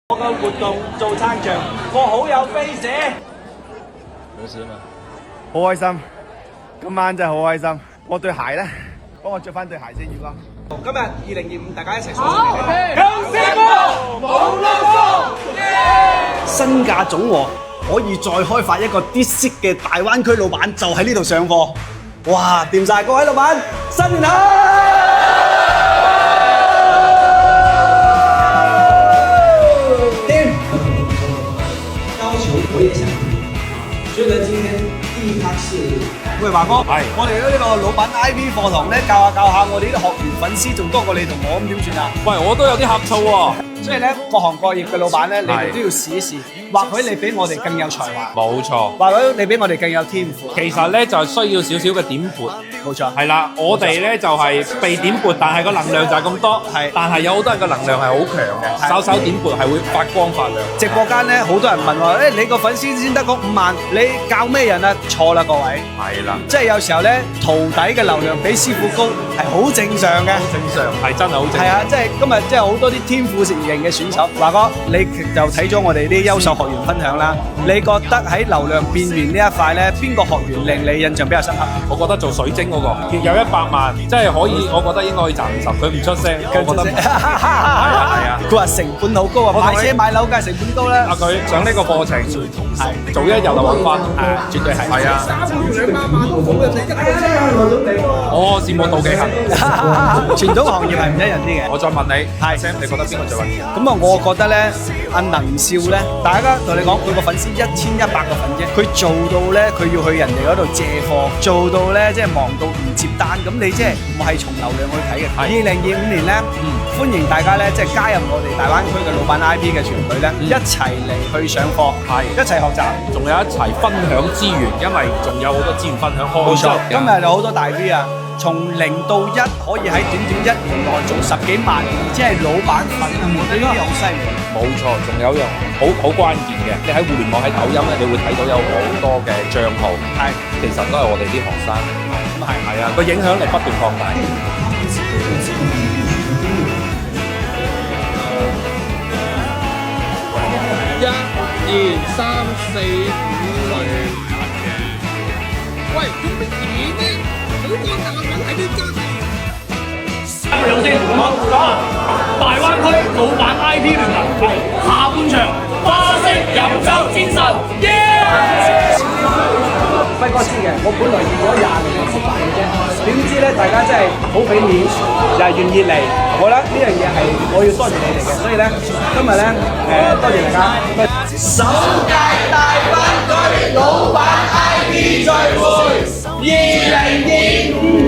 我個活動做撐場，我好有 face。冇事啊嘛，好開心，今晚真係好開心。我對鞋咧，幫我着翻對鞋先，月光。今日2025，大家一齊數身價總和可以再開發一個啲色嘅大灣區老闆，就喺呢度上課。哇，掂晒各位老闆，新年好！要求我也想覺得今天第一 part 是喂，華哥，係我哋呢個老闆 IP 課堂咧，教下我哋啲學員粉絲仲多過你同我，咁點算啊？喂，我都有啲呷醋喎。所以咧，各行各業嘅老闆咧，你哋都要試一試。或許你比我哋更有才華，冇錯，或許你比我哋更有天賦。其實咧就係需要少少嘅點撥，冇錯，係啦。我哋咧就係被點撥，但係個能量就係咁多，係但係有好多人嘅能量係好強嘅，稍稍點撥係會發光發亮。直播間咧，好多人問話，你個粉絲先得嗰5萬，你教咩人啊？錯啦，各位，係啦，即係有時候咧，徒弟嘅流量比師傅高係好正常嘅。正常係真係好正常。係啊，即係今日即係好多啲天賦型嘅選手。華哥，你就睇咗我哋啲優秀學員分享啦。你覺得喺流量變現呢一塊咧，邊個學員令你印象比較深刻？我覺得做水晶嗰個有100萬，即係可以，我覺得應該可以賺50，佢唔出聲，我覺得係啊。佢話成本好高啊，買車買樓梗係成本高啦。佢上呢個課程係做一日就揾翻，絕對係。係啊。我羨慕妒忌恨。傳統行業係唔一樣啲嘅。我再問你，係 Sam，你覺得邊個最揾錢？咁啊，我覺得咧，阿能少咧，大家同你講，佢個粉絲1100個粉啫，佢做到咧，佢要去人哋嗰度借貨，做到咧，即係忙到唔接單，咁你即係唔係從流量去睇嘅。2025年咧，歡迎大家咧，即係加入我哋大灣區嘅老闆 IP 嘅團隊咧，一齊嚟去上課，一齊學習，仲有一齊分享資源，因為仲有好多資源分享。冇錯，今日有好多大 V 啊！從0到1可以喺短1年內做10幾萬，即係老闆粉啊！我覺得呢啲好犀利。冇錯，仲有一樣好關鍵嘅，你喺互聯網喺抖音咧，你會睇到有好多嘅帳號，其實都係我哋啲學生。咁係啊，個影響力不斷擴大。1、2、3、4、5、6。喂，做乜嘢呢？好多男人喺邊間？有先，好大灣區老闆 IP 聯盟下半場花式飲酒戰神，輝哥知嘅，我本來預咗20年食飯嘅啫，點知咧大家真係好俾面，又係願意嚟，我覺得呢樣嘢係我要多謝你哋嘅，所以咧今日咧多謝大家。首屆大灣區老闆 IP 聚會2025。